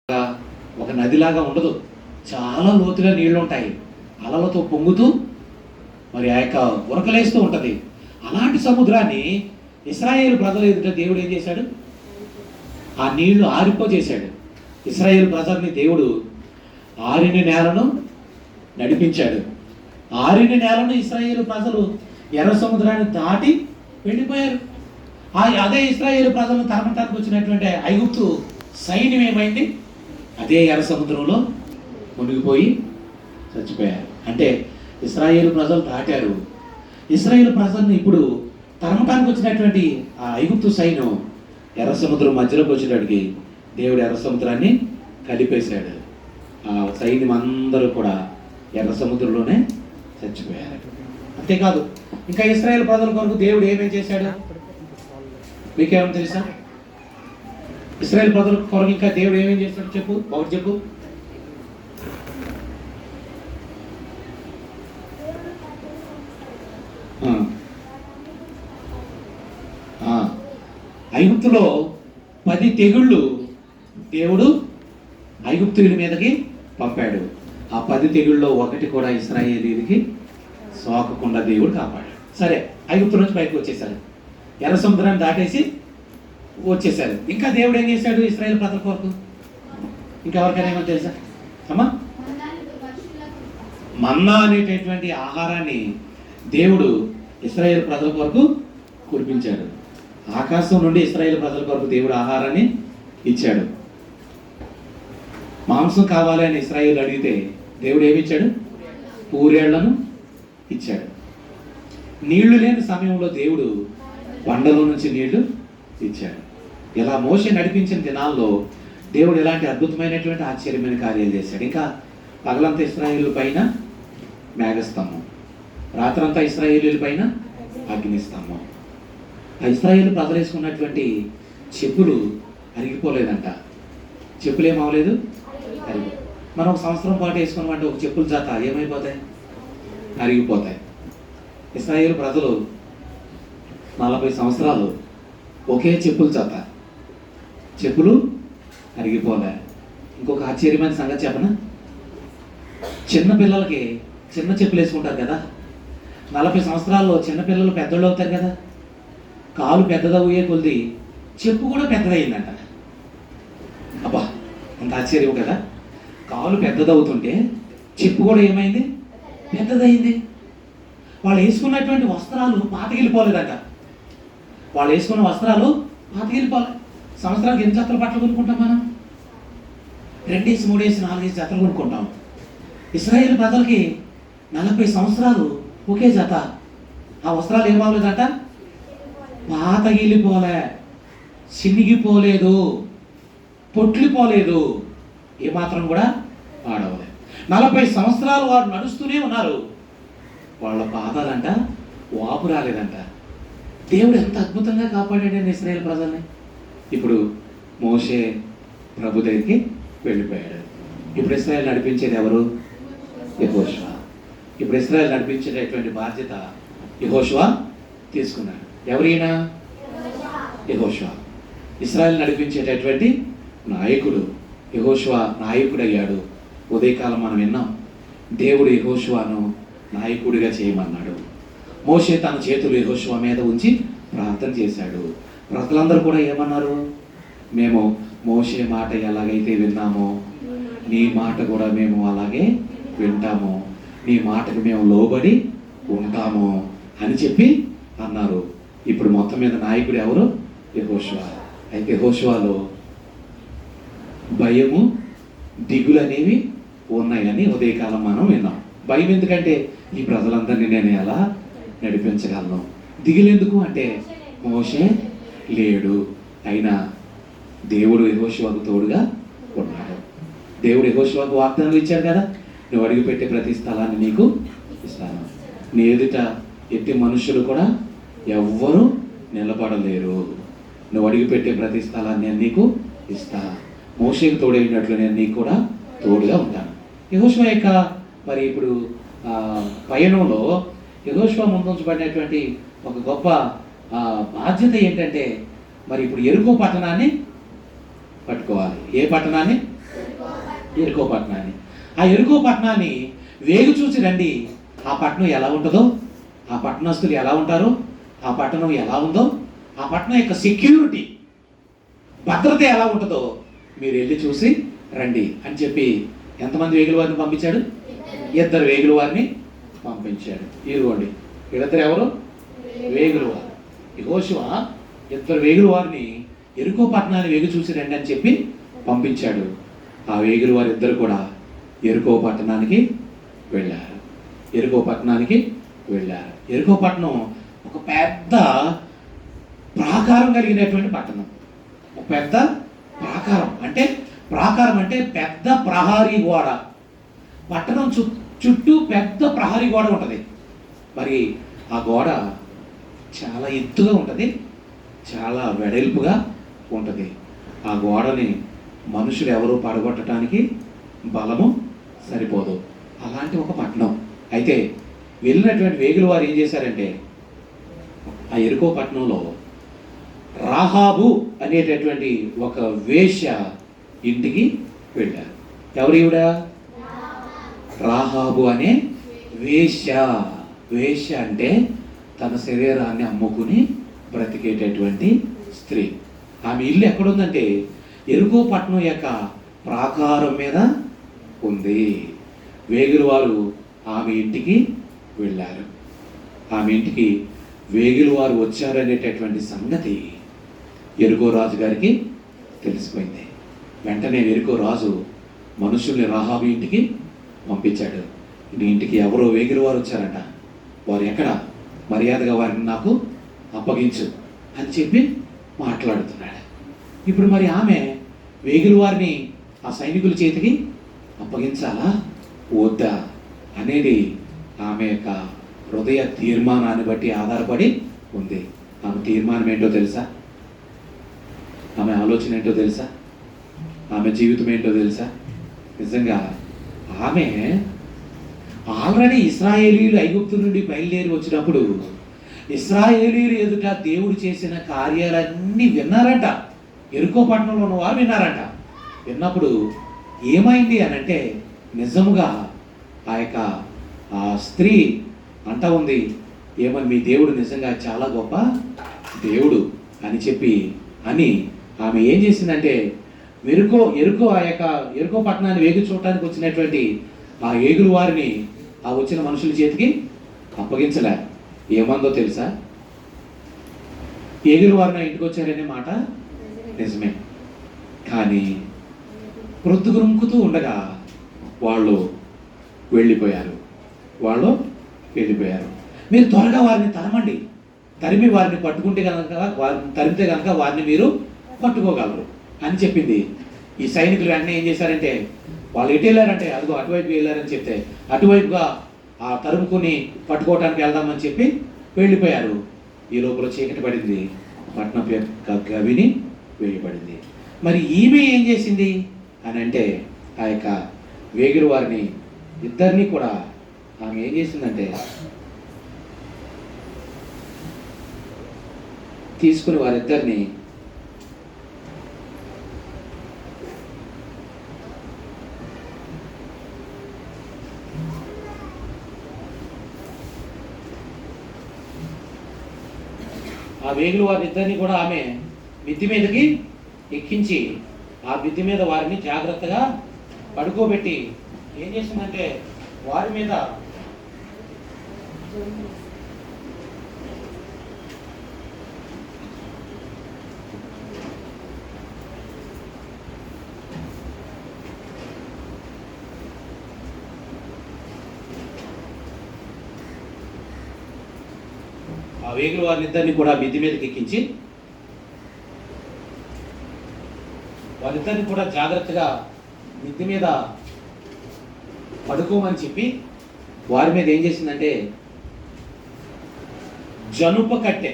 ఒక నదిలాగా ఉండదు, చాలా లోతుగా నీళ్లు ఉంటాయి, అలలతో పొంగుతూ మరి ఆ యొక్క ఉరకలేస్తూ ఉంటుంది. అలాంటి సముద్రాన్ని ఇశ్రాయేలు ప్రజల ఎదుట దేవుడు ఏం చేశాడు? ఆ నీళ్లు ఆరిపోజేశాడు. ఇశ్రాయేలు ప్రజల్ని దేవుడు ఆరిన నేలను నడిపించాడు. ఆరిన నేలను ఇశ్రాయేలు ప్రజలు ఎర్ర సముద్రాన్ని దాటి వెళ్ళిపోయారు. అదే ఇశ్రాయేలు ప్రజలను తరమటానికి వచ్చినటువంటి ఐగుప్తు సైన్యం ఏమైంది? అదే ఎర్ర సముద్రంలో మునిగిపోయి చచ్చిపోయారు. అంటే ఇశ్రాయేలు ప్రజలు దాటారు. ఇశ్రాయేలు ప్రజల్ని ఇప్పుడు తరమటానికి వచ్చినటువంటి ఆ ఐగుప్తు సైన్యం ఎర్ర సముద్రం మధ్యలోకి వచ్చేటడికి దేవుడు ఎర్ర సముద్రాన్ని కలిపేశాడు. ఆ సైన్యం అందరూ కూడా ఎర్ర సముద్రంలోనే చచ్చిపోయారు. అంతేకాదు, ఇంకా ఇశ్రాయేలు ప్రజల కొరకు దేవుడు ఏమేం చేశాడు మీకేమైనా తెలుసా? ఇశ్రాయేలు ప్రజల కొరకు ఇంకా దేవుడు ఏమేం చేస్తాడు చెప్పు, ఒకటి చెప్పు. ఐగుప్తులో 10 తెగుళ్ళు దేవుడు ఐగుప్తుల మీదకి పంపాడు. ఆ 10 తెగుళ్ళలో ఒకటి కూడా ఇశ్రాయేలీయులకి సోకకుండా దేవుడు కాపాడాడు. సరే, ఐగుప్తు నుంచి బయటకు వచ్చేసారు, ఎర్ర సముద్రాన్ని దాటేసి వచ్చేసారు. ఇంకా దేవుడు ఏం చేశాడు ఇశ్రాయేల్ ప్రజల కొరకు? ఇంకెవరికైనా ఏమో తెలుసా అమ్మా? మన్నా అనేటటువంటి ఆహారాన్ని దేవుడు ఇశ్రాయేల్ ప్రజల కొరకు కురిపించాడు. ఆకాశం నుండి ఇశ్రాయేల్ ప్రజల కొరకు దేవుడు ఆహారాన్ని ఇచ్చాడు. మాంసం కావాలి అని ఇశ్రాయేలు అడిగితే దేవుడు ఏమిచ్చాడు? పూరేళ్లను ఇచ్చాడు. నీళ్లు లేని సమయంలో దేవుడు బండలో నుంచి నీళ్లు ఇచ్చాడు. ఇలా మోషే నడిపించిన దినాల్లో దేవుడు ఇలాంటి అద్భుతమైనటువంటి ఆశ్చర్యమైన కార్యాలు చేశాడు. ఇంకా పగలంతా ఇశ్రాయేలు పైన మేఘస్తంభం, రాత్రంతా ఇశ్రాయేలీల పైన అగ్నిస్తంభం. ఆ ఇశ్రాయేలు ప్రజలు వేసుకున్నటువంటి చెప్పులు అరిగిపోలేదంట. చెప్పులు ఏమవలేదు, అరిగి. మనం ఒక సంవత్సరం పాటు వేసుకున్నామంటే ఒక చెప్పుల జాత ఏమైపోతాయి? అరిగిపోతాయి. ఇశ్రాయేలు ప్రజలు 40 సంవత్సరాలు ఒకే చెప్పుల జాత, చెప్పులు అరిగిపోలే. ఇంకొక ఆశ్చర్యమైన సంగతి చెప్పనా? చిన్న పిల్లలకి చిన్న చెప్పులు వేసుకుంటారు కదా, 40 సంవత్సరాల్లో చిన్నపిల్లలు పెద్దోళ్ళు అవుతారు కదా, కాలు పెద్దదయ్యే కొద్ది చెప్పు కూడా పెద్దదయ్యిందంట. అబ్బా, అంత ఆశ్చర్యం కదా! కాలు పెద్దదవుతుంటే చెప్పు కూడా ఏమైంది? పెద్దదయ్యింది. వాళ్ళు వేసుకున్నటువంటి వస్త్రాలు పాతగిలిపోలేదంట. వాళ్ళు వేసుకున్న వస్త్రాలు పాతగిలిపోలే. సంవత్సరానికి ఎన్ని జతల బట్టలు కొనుక్కుంటాం మనం? 2, 3, 4 జతలు కొనుక్కుంటాం. ఇశ్రాయేల్ ప్రజలకి 40 సంవత్సరాలు ఒకే జత. ఆ వస్త్రాలు ఏమవలేదంట? పాతగిలిపోలే, చినిగిపోలేదు, పొట్లిపోలేదు, ఏమాత్రం కూడా పాడవలేదు. 40 సంవత్సరాలు వారు నడుస్తూనే ఉన్నారు. వాళ్ళ పాదాలంట వాపు రాలేదంట. దేవుడు ఎంత అద్భుతంగా కాపాడాడండి ఇశ్రాయేల్ ప్రజల్ని. ఇప్పుడు మోషే ప్రభు దగ్గరికి వెళ్ళిపోయాడు. ఇప్పుడు ఇశ్రాయేల్ నడిపించేది ఎవరు? యెహోషువ. ఇప్పుడు ఇశ్రాయేల్ నడిపించేటటువంటి బాధ్యత యెహోషువ తీసుకున్నాడు. ఎవరైనా? యెహోషువ. ఇశ్రాయేల్ నడిపించేటటువంటి నాయకుడు యెహోషువ నాయకుడయ్యాడు. ఉదయకాలం మనం విన్నాం, దేవుడు యెహోషువను నాయకుడిగా చేయమన్నాడు. మోషే తన చేతులు యెహోషువ మీద ఉంచి ప్రార్థన చేశాడు. ప్రజలందరూ కూడా ఏమన్నారు? మేము మోషే మాట ఎలాగైతే విన్నామో నీ మాట కూడా మేము అలాగే వింటాము, నీ మాటకు మేము లోబడి ఉంటాము అని చెప్పి అన్నారు. ఇప్పుడు మొత్తం మీద నాయకుడు ఎవరు? యెహోషువ. అయితే యెహోషువలో భయము, దిగులు అనేవి ఉన్నాయని ఉదయకాలం మనం విన్నాం. భయం ఎందుకంటే ఈ ప్రజలందరినీ నేను ఎలా నడిపించగలను? దిగులు ఎందుకు అంటే మోషే లేడు, అయినా దేవుడు యెహోషువకు తోడుగా ఉన్నాడు. దేవుడు యెహోషువకు వాగ్దానాలు ఇచ్చాడు కదా, నువ్వు అడుగుపెట్టే ప్రతి స్థలాన్ని నీకు ఇస్తాను, నీ ఎదుట ఎత్తి మనుషులు కూడా ఎవ్వరూ నిలబడలేరు, నువ్వు అడుగుపెట్టే ప్రతి స్థలాన్ని నేను నీకు ఇస్తా, మోషేకు తోడైనట్లు నేను నీకు కూడా తోడుగా ఉంటాను. యెహోషువ యొక్క మరి ఇప్పుడు పయనంలో యెహోషువ ముందుంచబడినటువంటి ఒక గొప్ప బాధ్యత ఏంటంటే మరి ఇప్పుడు యెరికో పట్టణాన్ని పట్టుకోవాలి. ఏ పట్టణాన్ని? ఎరుకో పట్టణాన్ని. ఆ ఎరుకో పట్టణాన్ని వేగు చూసి రండి. ఆ పట్టణం ఎలా ఉంటుందో, ఆ పట్టణస్తులు ఎలా ఉంటారో, ఆ పట్టణం ఎలా ఉందో, ఆ పట్టణం యొక్క సెక్యూరిటీ, భద్రత ఎలా ఉంటుందో మీరు వెళ్ళి చూసి రండి అని చెప్పి ఎంతమంది వేగుల వారిని పంపించాడు? 2 వేగుల వారిని పంపించాడు. ఇదిగోండి, వీళ్ళిద్దరు ఎవరు? వేగుల వారు. యెహోషువ 2 వేగుల వారిని ఎరుకో పట్టణాన్ని వేగు చూసి రండి అని చెప్పి పంపించాడు. ఆ వేగుల వారు ఇద్దరు కూడా ఎరుకో పట్టణానికి వెళ్ళారు. ఎరుకో పట్టణానికి వెళ్ళారు. ఎరుకో పట్టణం ఒక పెద్ద ప్రాకారం కలిగినటువంటి పట్టణం. ఒక పెద్ద ప్రాకారం అంటే పెద్ద ప్రహరీ గోడ. పట్టణం చుట్టూ పెద్ద ప్రహరీ గోడ ఉంటుంది. మరి ఆ గోడ చాలా ఎత్తుగా ఉంటుంది, చాలా వెడల్పుగా ఉంటుంది. ఆ గోడని మనుషులు ఎవరు పడగొట్టడానికి బలము సరిపోదు. అలాంటి ఒక పట్టణం. అయితే వెళ్ళినటువంటి వేగుల వారు ఏం చేశారంటే, ఆ ఎరుకో పట్టణంలో రాహాబు అనేటటువంటి ఒక వేశ్య ఇంటికి వెళ్ళారు. ఎవరు ఈవిడ? రాహాబు అనే వేశ్య. వేశ్య అంటే తన శరీరాన్ని అమ్ముకుని బ్రతికేటటువంటి స్త్రీ. ఆమె ఇల్లు ఎక్కడుందంటే ఎరుకో పట్టణం యొక్క ప్రాకారం మీద ఉంది. వేగుల వారు ఆమె ఇంటికి వెళ్ళారు. ఆమె ఇంటికి వేగుల వారు వచ్చారనేటటువంటి సంగతి ఎరుకో రాజు గారికి తెలిసిపోయింది. వెంటనే ఎరుకో రాజు మనుషుల్ని రాహాబు ఇంటికి పంపించాడు. నీ ఇంటికి ఎవరో వేగుల వారు వచ్చారట, వారు ఎక్కడ, మర్యాదగా వారిని నాకు అప్పగించు అని చెప్పి మాట్లాడుతున్నాడు. ఇప్పుడు మరి ఆమె వేగుల వారిని ఆ సైనికుల చేతికి అప్పగించాలా వద్దా అనేది ఆమె యొక్క హృదయ తీర్మానాన్ని బట్టి ఆధారపడి ఉంది. ఆమె తీర్మానం ఏంటో తెలుసా? ఆమె ఆలోచన ఏంటో తెలుసా? ఆమె జీవితం ఏంటో తెలుసా? నిజంగా ఆమె ఆల్రెడీ ఇశ్రాయేలీయులు ఐగుప్తు నుండి బయలుదేరి వచ్చినప్పుడు ఇశ్రాయేలీయులు ఎదుట దేవుడు చేసిన కార్యాలన్నీ విన్నారట. ఎరుకో పట్టణంలో ఉన్న వారు విన్నారట. విన్నప్పుడు ఏమైంది అని అంటే, నిజముగా ఆ స్త్రీ అంట ఉంది, ఏమని, మీ దేవుడు నిజంగా చాలా గొప్ప దేవుడు అని చెప్పి ఆమె ఏం చేసిందంటే, ఎరుకో పట్టణాన్ని వేగు చూడటానికి వచ్చినటువంటి ఆ వేగుల వారిని ఆ వచ్చిన మనుషుల చేతికి అప్పగించలే. ఏమందో తెలుసా? వేగుల వారు నా ఇంటికి వచ్చారనే మాట నిజమే, కానీ ప్రొద్దుగురుంకుతూ ఉండగా వాళ్ళు వెళ్ళిపోయారు. మీరు త్వరగా వారిని తరిమి వారిని పట్టుకుంటే కనుక, వారిని తరిమితే కనుక వారిని మీరు పట్టుకోగలరు అని చెప్పింది. ఈ సైనికులు వెంటనే ఏం చేశారంటే, వాళ్ళు ఎటు వెళ్ళారంటే అదిగో అటువైపు వెళ్ళారని చెప్తే అటువైపుగా ఆ తరుముకుని పట్టుకోవటానికి వెళ్దామని చెప్పి వెళ్ళిపోయారు. ఈ లోపల చీకటి పడింది, పట్టణం యొక్క గవిని వేయబడింది. మరి ఈమె ఏం చేసింది అని అంటే, ఆ యొక్క వేగుల వారిని ఇద్దరిని కూడా ఆమె ఏం చేసిందంటే తీసుకుని వారిద్దరిని ఆ వేగుల వారిద్దరిని కూడా ఆమె మిద్ది మీదకి ఎక్కించి ఆ మిద్ది మీద వారిని జాగ్రత్తగా పడుకోబెట్టి ఏం చేసిందంటే వారి మీద ఆ వేగుల వారిద్దరిని కూడా మిద్ది మీదకి ఎక్కించి వారిద్దరిని కూడా జాగ్రత్తగా మిద్ది మీద పడుకోమని చెప్పి వారి మీద ఏం చేసిందంటే జనుప కట్టె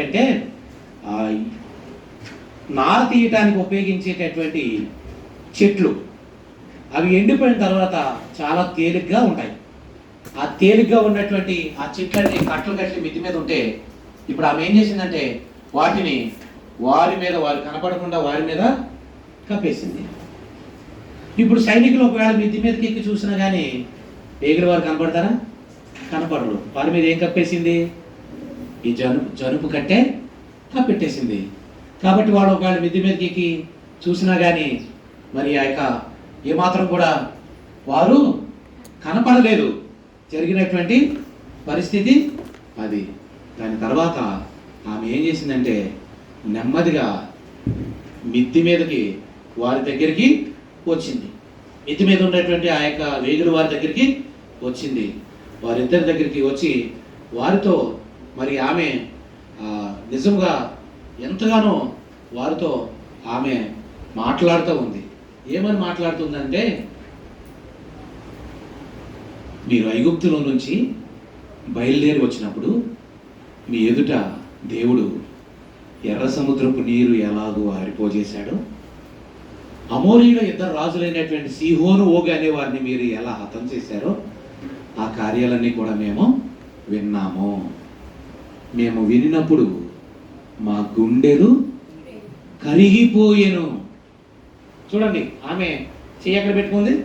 అంటే నార తీయటానికి ఉపయోగించేటటువంటి చెట్లు. అవి ఎండిపోయిన తర్వాత చాలా తేలిగ్గా ఉంటాయి. ఆ తేలిగ్గా ఉన్నటువంటి ఆ చెట్లన్నీ కట్టలు మిద్ది మీద ఉంటే ఇప్పుడు ఆమె ఏం చేసిందంటే వాటిని వారి మీద, వారు కనపడకుండా వారి మీద కప్పేసింది. ఇప్పుడు సైనికులు ఒకవేళ మిద్ది మీదకి ఎక్కి చూసినా కానీ వేగుల వారు కనపడతారా? కనపడరు. వారి మీద ఏం కప్పేసింది? ఈ జనుపు కట్టే కప్పెట్టేసింది. కాబట్టి వాళ్ళు ఒకవేళ మిద్ది మీదకి ఎక్కి చూసినా కానీ మరి ఆ యొక్క ఏమాత్రం కూడా వారు కనపడలేదు. జరిగినటువంటి పరిస్థితి అది. దాని తర్వాత ఆమె ఏం చేసిందంటే నెమ్మదిగా మిద్ది మీదకి వారి దగ్గరికి వచ్చింది. మిద్ది మీద ఉన్నటువంటి ఆ యొక్క వేగుల వారి దగ్గరికి వచ్చింది. వారిద్దరి దగ్గరికి వచ్చి వారితో మరి ఆమె నిజంగా ఎంతగానో వారితో ఆమె మాట్లాడుతూ ఉంది. ఏమని మాట్లాడుతుందంటే, మీరు ఐగుప్తులో నుంచి బయలుదేరి వచ్చినప్పుడు మీ ఎదుట దేవుడు ఎర్ర సముద్రపు నీరు ఎలాగో ఆరిపోజేశాడో, అమోరీయుల ఇద్దరు రాజులైనటువంటి సీహోను, ఓగు అనే వారిని మీరు ఎలా హతం చేశారో ఆ కార్యాలన్నీ కూడా మేము విన్నాము. మేము వినినప్పుడు మా గుండెలు కరిగిపోయెను. చూడండి, ఆమె చెయ్యి ఎక్కడ పెట్టుకుంది?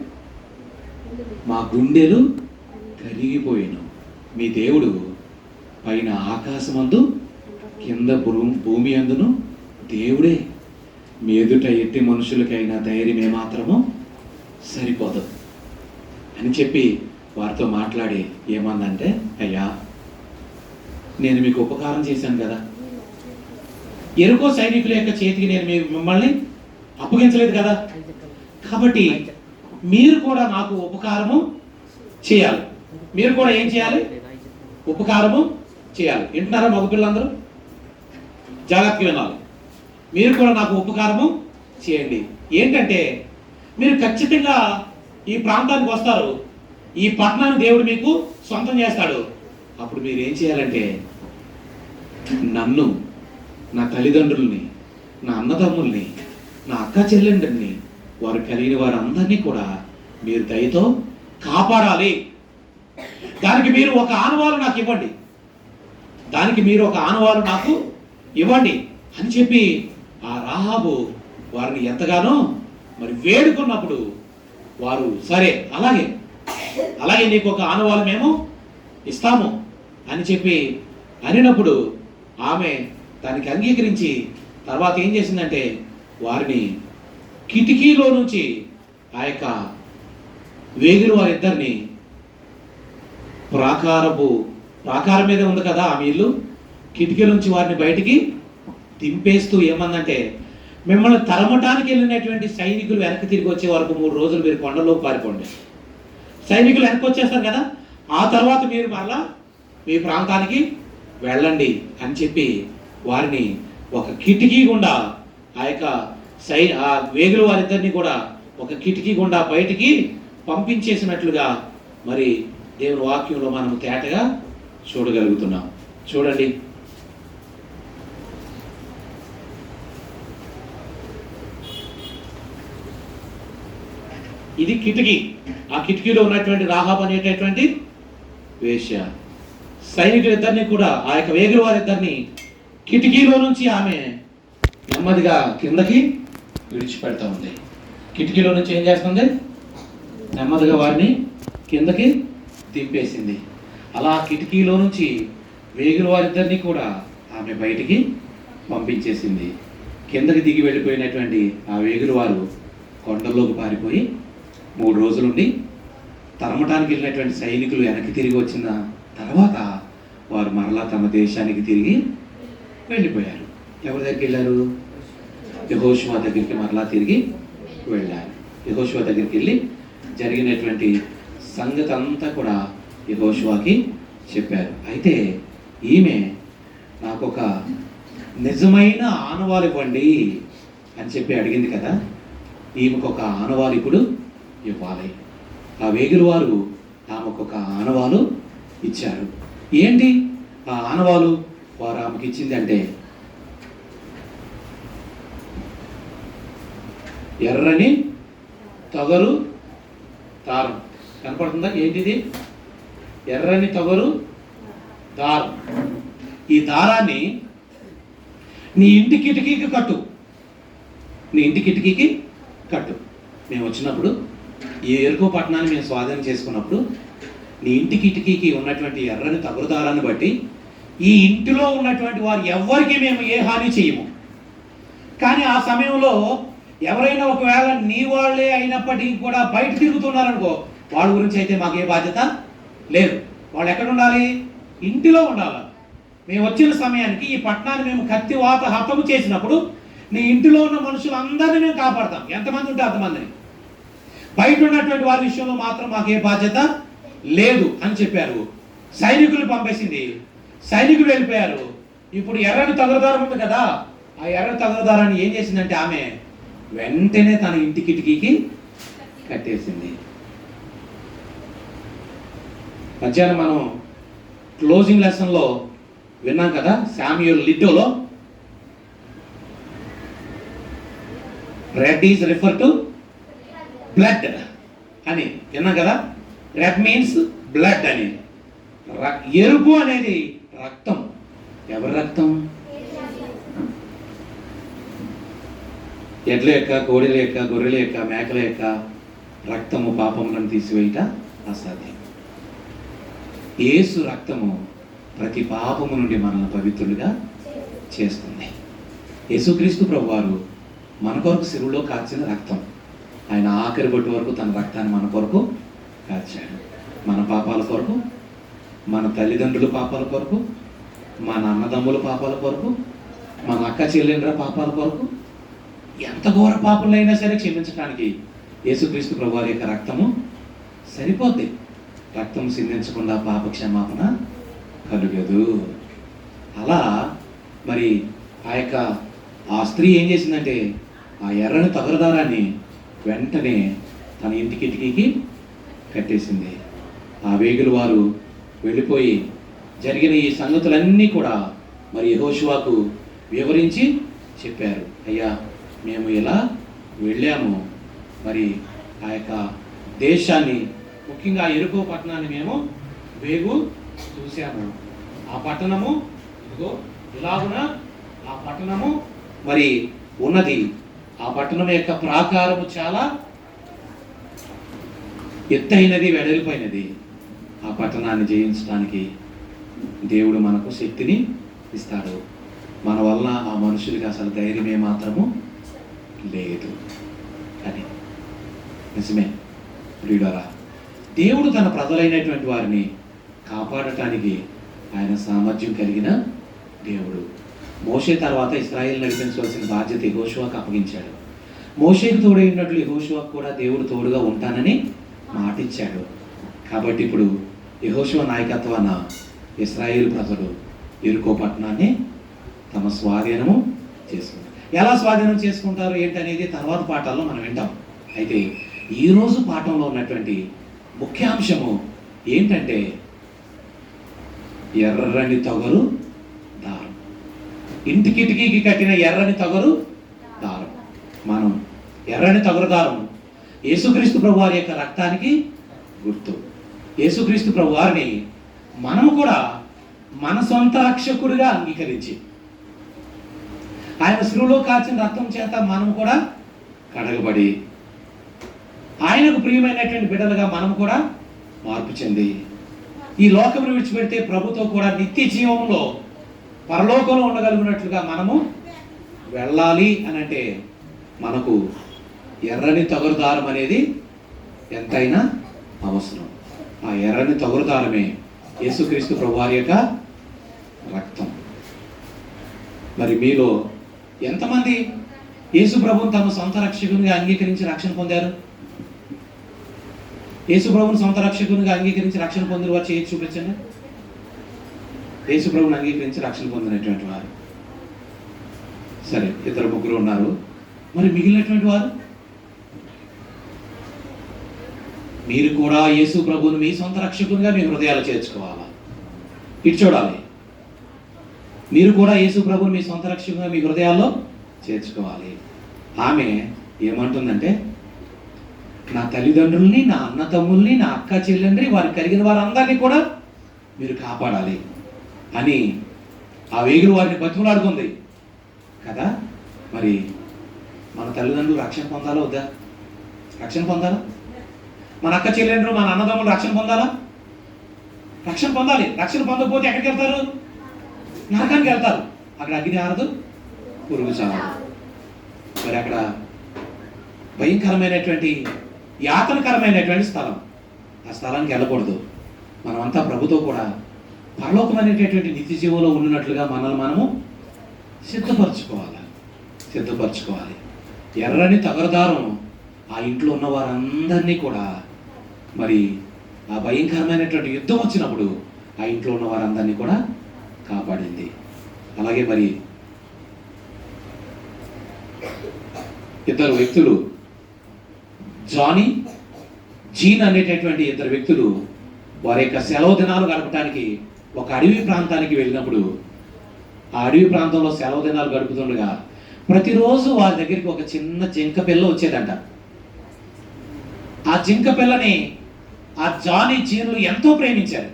మా గుండెలు కరిగిపోయెను. మీ దేవుడు పైన ఆకాశమందు కింద భూమి అందును దేవుడే. మీ ఎదుట ఎట్టి మనుషులకైనా ధైర్యం ఏమాత్రమో సరిపోదు అని చెప్పి వారితో మాట్లాడి ఏమందంటే, అయ్యా నేను మీకు ఉపకారం చేశాను కదా, ఎరుకో సైనికుల యొక్క చేతికి నేను మిమ్మల్ని అప్పగించలేదు కదా, కాబట్టి మీరు కూడా నాకు ఉపకారము చేయాలి. మీరు కూడా ఏం చేయాలి? ఉపకారము చేయాలి. వింటున్నారా మగపిల్లలందరూ? జాగ్రత్తగా వినాలి. మీరు కూడా నాకు ఉపకారము చేయండి. ఏంటంటే, మీరు ఖచ్చితంగా ఈ ప్రాంతానికి వస్తారు, ఈ పట్టణాన్ని దేవుడు మీకు సొంతం చేస్తాడు. అప్పుడు మీరు ఏం చేయాలంటే, నన్ను, నా తల్లిదండ్రుల్ని, నా అన్నదమ్ముల్ని, నా అక్క చెల్లెండ్రిని, వారు కలిగిన వారందరినీ కూడా మీరు దయతో కాపాడాలి. దానికి మీరు ఒక ఆనవాలు నాకు ఇవ్వండి, దానికి మీరు ఒక ఆనవాలు నాకు ఇవ్వండి అని చెప్పి ఆ రాహాబు వారిని ఎంతగానో మరి వేడుకున్నప్పుడు వారు సరే అలాగే నీకు ఒక ఆనవాలు మేము ఇస్తాము అని చెప్పి అనినప్పుడు ఆమె దానికి అంగీకరించి తర్వాత ఏం చేసిందంటే, వారిని కిటికీలో నుంచి ఆ యొక్క వేగుల వారిద్దరిని ప్రాకారం మీద ఉంది కదా ఆమె ఇల్లు, కిటికీ నుంచి వారిని బయటికి దింపేస్తూ ఏమందంటే, మిమ్మల్ని తరమటానికి వెళ్ళినటువంటి సైనికులు వెనక్కి తిరిగి వచ్చే వరకు 3 రోజులు మీరు కొండలోకి పారిపోండి. సైనికులు వెనక్కి వచ్చేస్తారు కదా, ఆ తర్వాత మీరు మరలా మీ ప్రాంతానికి వెళ్ళండి అని చెప్పి వారిని ఒక కిటికీ గుండా ఆ యొక్క ఆ వేగుల వారిద్దరిని కూడా ఒక కిటికీ గుండా బయటికి పంపించేసినట్లుగా మరి దేవుని వాక్యంలో మనం తేటగా చూడగలుగుతున్నాం. చూడండి, ఇది కిటికీ. ఆ కిటికీలో ఉన్నటువంటి రాహాబ్ అనేటటువంటి వేశ్య సైనికులిద్దరిని కూడా, ఆ యొక్క వేగుల వారిద్దరిని కిటికీలో నుంచి ఆమె నెమ్మదిగా కిందకి విడిచిపెడతా ఉంది. కిటికీలో నుంచి ఏం చేస్తుంది? నెమ్మదిగా వారిని కిందకి దింపేసింది. అలా కిటికీలో నుంచి వేగుల వారిద్దరిని కూడా ఆమె బయటికి పంపించేసింది. కిందకి దిగి వెళ్ళిపోయినటువంటి ఆ వేగుల వారు కొండల్లోకి పారిపోయి 3 రోజులుండి తరమటానికి వెళ్ళినటువంటి సైనికులు వెనక్కి తిరిగి వచ్చిన తర్వాత వారు మరలా తమ దేశానికి తిరిగి వెళ్ళిపోయారు. ఎవరి దగ్గరికి వెళ్ళారు? యెహోషువ దగ్గరికి మరలా తిరిగి వెళ్ళారు. యెహోషువ దగ్గరికి వెళ్ళి జరిగినటువంటి సంగతి అంతా కూడా యెహోషువకి చెప్పారు. అయితే ఈమె నాకు ఒక నిజమైన ఆనవాలు ఇవ్వండి అని చెప్పి అడిగింది కదా, ఈమెకు ఒక ఆనవాలు ఇప్పుడు ఇవ్వాలి. ఆ వేగుల వారు ఆమెకు ఒక ఆనవాలు ఇచ్చారు. ఏంటి ఆ ఆనవాలు వారు ఆమెకి ఇచ్చింది అంటే, ఎర్రని తొగరు దారం. కనపడుతుందా? ఏంటిది? ఎర్రని తొగరు దారం. ఈ దారాన్ని నీ ఇంటి కిటికీకి కట్టు, నీ ఇంటి కిటికీకి కట్టు. మేము వచ్చినప్పుడు, ఈ ఎరుకో పట్టణాన్ని మేము స్వాధీనం చేసుకున్నప్పుడు, నీ ఇంటి కిటికీకి ఉన్నటువంటి ఎర్రని తగురుదారాన్ని బట్టి ఈ ఇంటిలో ఉన్నటువంటి వారు ఎవ్వరికి మేము ఏ హాని చేయము. కానీ ఆ సమయంలో ఎవరైనా ఒకవేళ నీ వాళ్ళే అయినప్పటికీ కూడా బయట తిరుగుతున్నారనుకో, వాళ్ళ గురించి అయితే మాకే బాధ్యత లేదు. వాళ్ళు ఎక్కడ ఉండాలి? ఇంటిలో ఉండాలి. మేము వచ్చిన సమయానికి ఈ పట్టణాన్ని మేము కత్తి వాత హతము చేసినప్పుడు నీ ఇంటిలో ఉన్న మనుషులందరినీ మేము కాపాడతాం. ఎంతమంది ఉంటే అంతమందిని. బయట ఉన్నటువంటి వారి విషయంలో మాత్రం మాకే బాధ్యత లేదు అని చెప్పారు. సైనికులు పంపేసింది, సైనికులు వెళ్ళిపోయారు. ఇప్పుడు ఎర్రని తగులుదారం ఉంది కదా, ఆ ఎర్రని తగులుదారాన్ని ఏం చేసిందంటే ఆమె వెంటనే తన ఇంటి కిటికీకి కట్టేసింది. మధ్యాహ్నం మనం క్లోజింగ్ లెసన్లో విన్నాం కదా, శామ్యూయల్ లిడ్డోలో red is refer to blood అని విన్నాం కదా. రెడ్ మీన్స్ బ్లడ్ అని. ఎరుపు అనేది రక్తం. ఎవరి రక్తం? ఎడ్ల యొక్క, కోడిల యొక్క, గొర్రెల యొక్క, మేకల యొక్క రక్తము పాపములను తీసివేయట అసాధ్యం. యేసు రక్తము ప్రతి పాపము నుండి మనల్ని పవిత్రులుగా చేస్తుంది. యేసుక్రీస్తు ప్రభువారు మన కొరకు సిరులో కాచిన రక్తం. ఆయన ఆఖరి బొట్టు వరకు తన రక్తాన్ని మన కొరకు కాచాడు. మన పాపాల కొరకు, మన తల్లిదండ్రుల పాపాల కొరకు, మన అన్నదమ్ముల పాపాల కొరకు, మన అక్క చెల్లెండ్ర పాపాల కొరకు, ఎంత ఘోర పాపలైనా సరే క్షమించడానికి యేసుక్రీస్తు ప్రభువారి యొక్క రక్తము సరిపోద్ది. రక్తం సిందించకుండా పాప క్షమాపణ కలుగదు. అలా మరి ఆ స్త్రీ ఏం చేసిందంటే ఆ ఎర్రని తగురుదారాన్ని వెంటనే తన ఇంటి కిటికీకి కట్టేసింది. ఆ వేగులు వారు వెళ్ళిపోయి జరిగిన ఈ సంగతులన్నీ కూడా మరి యెహోషువకు వివరించి చెప్పారు. అయ్యా, మేము ఇలా వెళ్ళాము, మరి ఆ యొక్క దేశాన్ని, ముఖ్యంగా ఎరుకో పట్టణాన్ని మేము వేగు చూశాము. ఆ పట్టణము ఇదిగో ఇలాగున ఆ పట్టణము మరి ఉన్నది. ఆ పట్టణం యొక్క ప్రాకారము చాలా ఎత్తైనది, వెడల్పైనది. ఆ పట్టణాన్ని జయించడానికి దేవుడు మనకు శక్తిని ఇస్తాడు. మన వలన ఆ మనుషులకి అసలు ధైర్యమే మాత్రము లేదు. అని నిజమే ప్రియులారా, దేవుడు తన ప్రజలైనటువంటి వారిని కాపాడటానికి ఆయన సామర్థ్యం కలిగిన దేవుడు. మోషే తర్వాత ఇశ్రాయేలు నడిపించవలసిన బాధ్యత యెహోషువకు అప్పగించాడు. మోషేకు తోడైనట్లు యెహోషువకు కూడా దేవుడు తోడుగా ఉంటానని మాటిచ్చాడు. కాబట్టి ఇప్పుడు యెహోషువ నాయకత్వాన ఇశ్రాయేలు ప్రజలు యెరికో పట్టణాన్ని తమ స్వాధీనము చేసుకుంటారు. ఎలా స్వాధీనం చేసుకుంటారు ఏంటనేది తర్వాత పాఠాల్లో మనం వింటాం. అయితే ఈరోజు పాఠంలో ఉన్నటువంటి ముఖ్యాంశము ఏంటంటే ఎర్రని తొగరు దారం. ఇంటి కిటికీకి కట్టిన ఎర్రని తొగరు దారం. మనం ఎర్రని తొగరు దారం యేసుక్రీస్తు ప్రభువారి యొక్క రక్తానికి గుర్తు. యేసుక్రీస్తు ప్రభువారిని మనము కూడా మన సొంత రక్షకుడిగా అంగీకరించి ఆయన శిలువలో కాచిన రక్తం చేత మనం కూడా కడగబడి ఆయనకు ప్రియమైనటువంటి బిడ్డలుగా మనం కూడా మార్పు చెంది ఈ లోకమును విడిచిపెడితే ప్రభుతో కూడా నిత్య జీవంలో పరలోకంలో ఉండగలిగినట్లుగా మనము వెళ్ళాలి అని అంటే మనకు ఎర్రని తగురుదారం అనేది ఎంతైనా అవసరం. ఆ ఎర్రని తగురుదారమే యేసుక్రీస్తు ప్రభువారి యొక్క రక్తం. మరి మీలో ఎంతమంది యేసు ప్రభువును తమ సొంత రక్షకునిగా అంగీకరించి రక్షణ పొందారు? యేసు ప్రభువును సొంత రక్షకునిగా అంగీకరించి రక్షణ పొందిన వారు చేసి చూపించండి. యేసు ప్రభువును అంగీకరించి రక్షణ పొందినటువంటి వారు సరే, 2-3 ఉన్నారు. మరి మిగిలినటువంటి వారు? మీరు కూడా యేసు ప్రభువును మీ సొంత రక్షకునిగా మీ హృదయాలు చేర్చుకోవాలా. ఇటు చూడాలి. మీరు కూడా యేసు ప్రభువును మీ సొంత రక్షకునిగా మీ హృదయాల్లో చేర్చుకోవాలి. ఆమె ఏమంటుందంటే, నా తల్లిదండ్రుల్ని, నా అన్న తమ్ముల్ని, నా అక్క చెల్లెండ్రి, వారు కలిగిన వారందరినీ కూడా మీరు కాపాడాలి అని ఆ వేగులు వారిని బతిమలాడుకుంది కదా. మరి మన తల్లిదండ్రులు రక్షణ పొందాలో వద్దా? రక్షణ పొందాలా? మన అక్క చెల్లెండ్రు మన అన్నదమ్ములు రక్షణ పొందాలా? రక్షణ పొందాలి. రక్షణ పొందకపోతే ఎక్కడికి వెళ్తారు? నరకానికి వెళ్తారు. అక్కడ అగ్ని ఆరదు, పురుగు చావదు. మరి అక్కడ భయంకరమైనటువంటి యాతనకరమైనటువంటి స్థలం. ఆ స్థలానికి వెళ్ళకూడదు. మనమంతా ప్రభుతో కూడా పరలోకమైనటువంటి నిత్య జీవంలో ఉన్నట్లుగా మనల్ని మనము సిద్ధపరచుకోవాలి. ఎర్రని తగరదారం ఆ ఇంట్లో ఉన్న వారందరినీ కూడా మరి ఆ భయంకరమైనటువంటి యుద్ధం వచ్చినప్పుడు ఆ ఇంట్లో ఉన్న వారందరినీ కూడా కాపాడింది. అలాగే మరి ఇద్దరు వ్యక్తులు, జానీ, జీన్ అనేటటువంటి ఇద్దరు వ్యక్తులు వారి యొక్క సెలవు దినాలు గడపడానికి ఒక అడవి ప్రాంతానికి వెళ్ళినప్పుడు ఆ అడవి ప్రాంతంలో సెలవు దినాలు గడుపుతుండగా ప్రతిరోజు వారి దగ్గరికి ఒక చిన్న జింక పిల్ల వచ్చేదంట. ఆ జింక పిల్లని ఆ జానీ, జీన్లు ఎంతో ప్రేమించారు.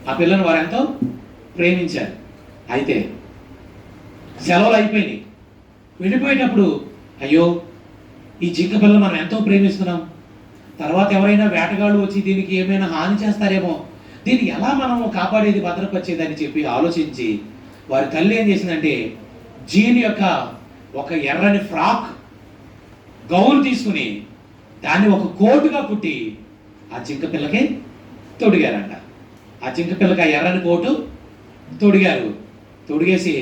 ఆ పిల్లని వారు ఎంతో ప్రేమించారు. అయితే సెలవులు అయిపోయినాయి. వెళ్ళిపోయేటప్పుడు అయ్యో ఈ జింక పిల్లని మనం ఎంతో ప్రేమిస్తున్నాం, తర్వాత ఎవరైనా వేటగాళ్ళు వచ్చి దీనికి ఏమైనా హాని చేస్తారేమో, దీన్ని ఎలా మనం కాపాడేది, భద్రపరిచేదని చెప్పి ఆలోచించి వారి తల్లి ఏం చేసిందంటే జీన్ యొక్క ఒక ఎర్రని ఫ్రాక్ గౌన్ తీసుకుని దాన్ని ఒక కోటుగా కుట్టి ఆ జింక పిల్లకి తొడిగారంట. ఆ జింక పిల్లకి ఆ ఎర్రని కోటు తొడిగేసి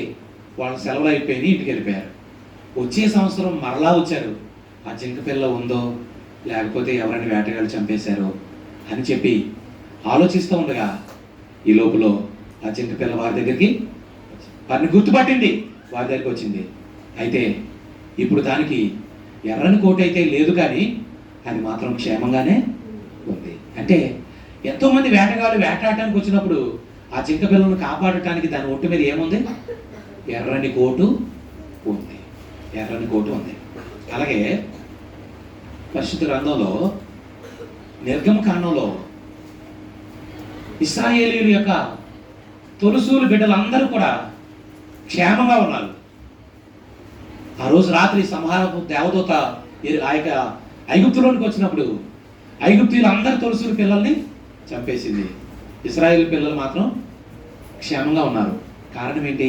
వాళ్ళ సెలవులు అయిపోయి ఇంటికి వెళ్ళిపోయారు. వచ్చే సంవత్సరం మరలా వచ్చారు. ఆ జింక పిల్ల ఉందో లేకపోతే ఎవరైనా వేటగాళ్ళు చంపేశారో అని చెప్పి ఆలోచిస్తూ ఉండగా ఈ లోపల ఆ జింక పిల్ల వారి దగ్గరికి వారిని గుర్తుపట్టింది, వారి దగ్గరికి వచ్చింది. అయితే ఇప్పుడు దానికి ఎర్రని కోట అయితే లేదు, కానీ అది మాత్రం క్షేమంగానే ఉంది. అంటే ఎంతోమంది వేటగాళ్ళు వేటాడటానికి వచ్చినప్పుడు ఆ జింక పిల్లలను కాపాడటానికి దాని ఒట్టు మీద ఏముంది? ఎర్రని కోటు ఉంది. అలాగే పరిశుద్ధ గ్రంథంలో నిర్గమకాండంలో ఇశ్రాయేలీయుల యొక్క తొలుసూలు బిడ్డలందరూ కూడా క్షేమంగా ఉన్నారు. ఆ రోజు రాత్రి సంహారపు దేవదూత ఆ యొక్క ఐగుప్తులోనికి వచ్చినప్పుడు ఐగుప్తీయులు అందరు తొలుసూలు పిల్లల్ని చంపేసింది. ఇశ్రాయేలు పిల్లలు మాత్రం క్షేమంగా ఉన్నారు. కారణం ఏంటి?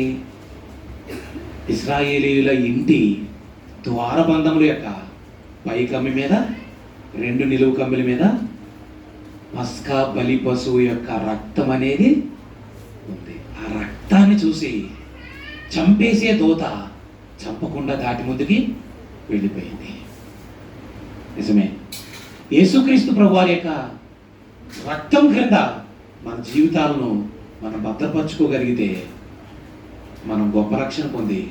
ఇశ్రాయేలీయుల ఇంటి ద్వారబంధముల యొక్క పై కమ్మి మీద 2 నిలువు కమ్మిల మీద పస్కా బలి పశువు యొక్క రక్తం అనేది ఉంది. ఆ రక్తాన్ని చూసి చంపేసే దూత చంపకుండా దాటి ముందుకి వెళ్ళిపోయింది. నిజమే, యేసుక్రీస్తు ప్రభువారి యొక్క రక్తం క్రింద మన జీవితాలను మనం భద్రపరచుకోగలిగితే మనం గొప్ప రక్షణ పొంది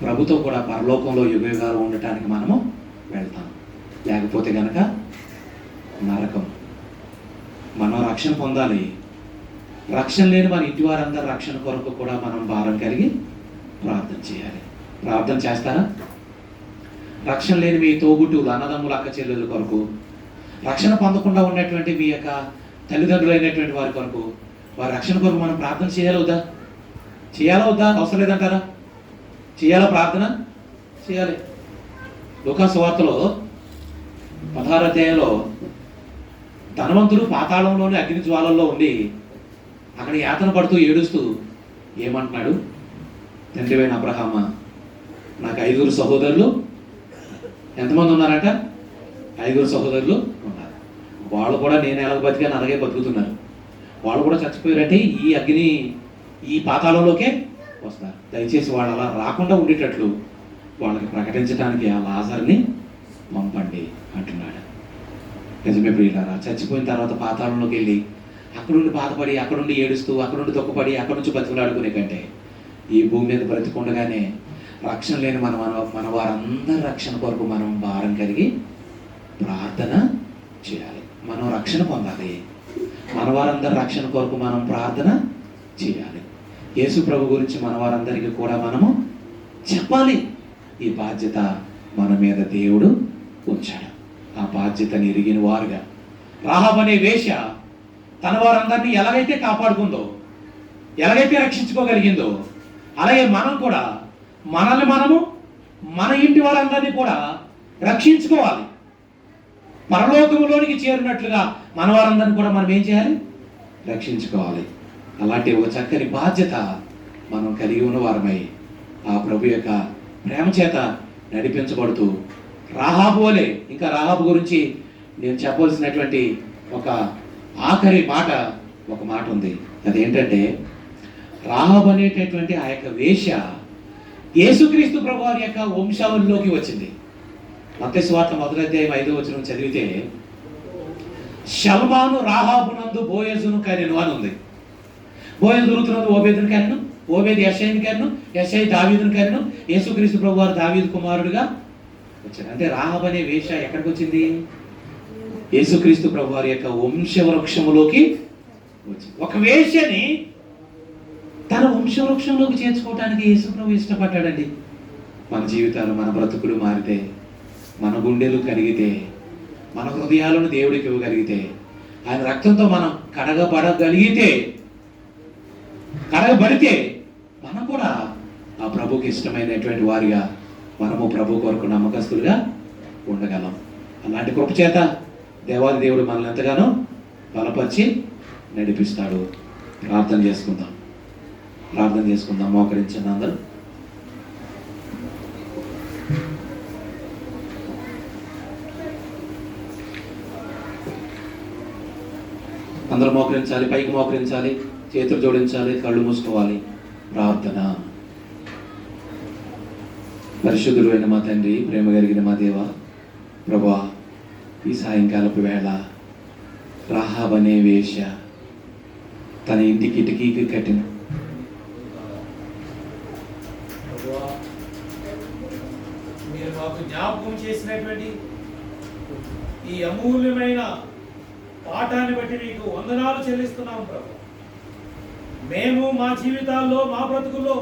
ప్రభుతో కూడా పరలోకంలో యుగయుగాలు ఉండటానికి మనము వెళ్తాం. లేకపోతే కనుక నరకం. మనం రక్షణ పొందాలి. రక్షణ లేని మన ఇంటి వారందరూ రక్షణ కొరకు కూడా మనం భారం కలిగి ప్రార్థన చేయాలి. ప్రార్థన చేస్తారా? రక్షణ లేని మీ తోబుట్టువులు, అన్నదమ్ములు, అక్క చెల్లెల కొరకు, రక్షణ పొందకుండా ఉన్నటువంటి మీ యొక్క తల్లిదండ్రులు అయినటువంటి వారి కొరకు, వారి రక్షణ కొరకు మనం ప్రార్థన చేయాలా వద్దా? అవసరం లేదంటారా? చేయాలా? ప్రార్థన చేయాలి. లూకా సువార్తలో 16వ అధ్యాయంలో ధనవంతుడు పాతాళంలోని అగ్ని జ్వాలల్లో ఉండి అక్కడ యాతన పడుతూ ఏడుస్తూ ఏమంటున్నాడు? తండ్రివైన అబ్రహామా, నాకు 5 సహోదరులు. ఎంతమంది ఉన్నారట? 5 సహోదరులు ఉన్నారు. వాళ్ళు కూడా నేను ఎలా బతికాను అలాగే బతుకుతున్నారు. వాళ్ళు కూడా చచ్చిపోయారంటే ఈ పాతాళంలోకే వస్తారు. దయచేసి వాళ్ళు అలా రాకుండా ఉండేటట్లు వాళ్ళకి ప్రకటించడానికి ఆ లాజర్ని పంపండి అంటున్నాడు. నిజమే ప్రియులారా, చచ్చిపోయిన తర్వాత పాతాళంలోకి వెళ్ళి అక్కడుండి బాధపడి, అక్కడుండి ఏడుస్తూ, అక్కడుండి దుఃఖపడి, అక్కడి నుంచి బతుకులాడుకునే కంటే ఈ భూమి మీద బ్రతికుండగానే రక్షణ లేని మన వారందరి రక్షణ కొరకు మనం భారం కలిగి ప్రార్థన చేయాలి. మనం రక్షణ పొందాలి. మన వారందరి రక్షణ కొరకు మనం ప్రార్థన చేయాలి. యేసు ప్రభు గురించి మన వారందరికీ కూడా మనము చెప్పాలి. ఈ బాధ్యత మన మీద దేవుడు ఉంచాడు. ఆ బాధ్యతని ఎరిగిన వారుగా రాహాబు అనే వేశ్య తన వారందరినీ ఎలాగైతే కాపాడుకుందో, ఎలాగైతే రక్షించుకోగలిగిందో, అలాగే మనం కూడా మనల్ని మనము, మన ఇంటి వారందరినీ కూడా రక్షించుకోవాలి. పరలోకములోనికి చేరినట్లుగా మన వారందరిని కూడా మనం ఏం చేయాలి? రక్షించుకోవాలి. అలాంటి ఒక చక్కని బాధ్యత మనం కలిగి ఉన్న వారమై ఆ ప్రభు యొక్క ప్రేమ చేత నడిపించబడుతూ రాహాబు వలె, ఇంకా రాహాబు గురించి నేను చెప్పవలసినటువంటి ఒక ఆఖరి మాట, ఒక మాట ఉంది. అదేంటంటే, రాహాబు అనేటటువంటి ఆ యొక్క వేశ్య యేసుక్రీస్తు ప్రభు వారి యొక్క వంశావళిలోకి వచ్చింది. మత్తయి సువార్త 1వ అధ్యాయం 5వ వచనం చదివితే, షల్మాను రాహాబునందు బోయజును కనెను అని ఉంది. బోయజు రుతునందు ఓబేదును కనెను, ఓబేదు యెషయిని కనెను, యెషయి దావీదును కనెను, యేసుక్రీస్తు ప్రభు వారు దావీదు కుమారుడుగా వచ్చారు. అంటే రాహాబు అనే వేశ్య ఎక్కడికి వచ్చింది? యేసుక్రీస్తు ప్రభు వారి యొక్క వంశవృక్షములోకి వచ్చింది. ఒక వేశ్యని తన వంశవృక్షంలోకి చేర్చుకోవటానికి యేసు ప్రభు ఇష్టపడ్డాడండి. మన జీవితాలు, మన బ్రతుకులు మారితే, మన గుండెలు కరిగితే, మన హృదయాలను దేవుడికి ఇవ్వగలిగితే, ఆయన రక్తంతో మనం కడగబడితే మనం కూడా ఆ ప్రభుకి ఇష్టమైనటువంటి వారిగా, మనము ప్రభు కొరకు నమ్మకస్తులుగా ఉండగలం. అలాంటి కృప చేత దేవాది దేవుడు మనల్ని ఎంతగానో బలపరిచి నడిపిస్తాడు. ప్రార్థన చేసుకుందాం. మోకరించండి అందరూ. అందరూ మోకరించాలి, పైకి మోకరించాలి, చేతులు జోడించాలి, కళ్ళు మూసుకోవాలి. ప్రార్థన. పరిశుద్ధుడు అయిన మా తండ్రి, ప్రేమ కలిగిన మా దేవ, ప్రభువా, ఈ సాయంకాలపు వేళ రాహాబు అనే వేశ్య తన ఇంటి కిటికీకి కట్టిన మీరు మాకు జ్ఞాపకం చేసినటువంటి ఈ అమూల్యమైన పాఠాన్ని బట్టి మీకు వందనాలు చెల్లిస్తున్నాం ప్రభు. మేము మా జీవితాల్లో, మా బ్రతుకుల్లో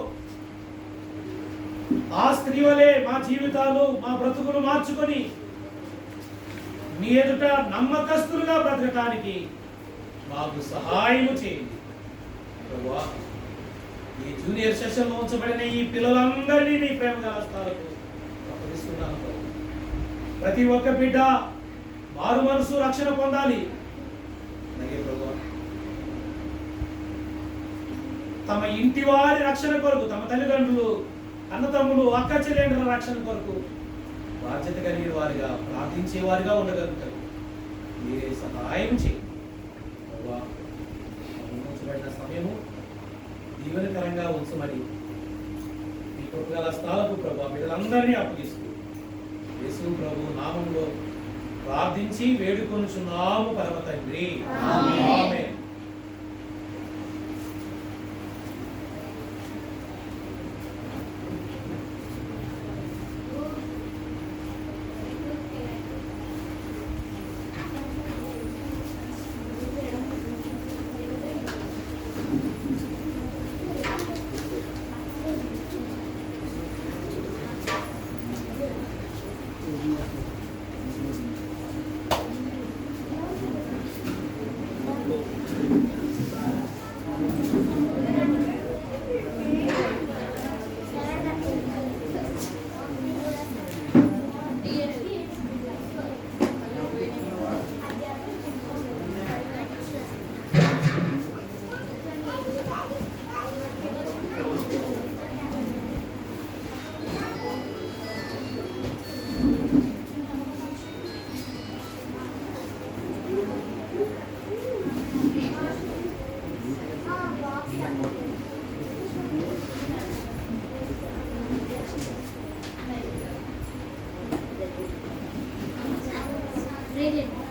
ఆ స్త్రీ వలె మా జీవితాలు, మా బ్రతుకులు మార్చుకొని మీ ఎదుట నమ్మకస్తులుగా బ్రతకటానికి మాకు సహాయం చేయండి ప్రభువా. ఈ జూనియర్ సెషన్లో ఉంచబడిన ఈ పిల్లలందరినీ నీ ప్రేమ గలస్తాలకు అప్పగిస్తున్నాను ప్రభు. ప్రతి ఒక్క బిడ్డ మారు మనసు రక్షణ పొందాలి. అలాగే ప్రభువా, తమ ఇంటి వారి రక్షణ కొరకు, తమ తల్లిదండ్రులు, అన్నతమ్ములు, అక్క చెల్లెండ్రుల రక్షణ కొరకు బాధ్యత కలిగిన వారిగా, ప్రార్థించే వారిగా ఉండగలుగుతారు. మీరే సహాయం చేయండి ప్రభువా. ఉంచబడిన సమయము దీవెనకరంగా ఉంచమని మీ కృపగల స్థాలకు ప్రభు బిడ్డలందరినీ అప్పగిస్తూ యేసు ప్రభు నామంలో ప్రార్థించి వేడుకొనుచున్నాము పరమ తండ్రి. ఆమేన్. Read it.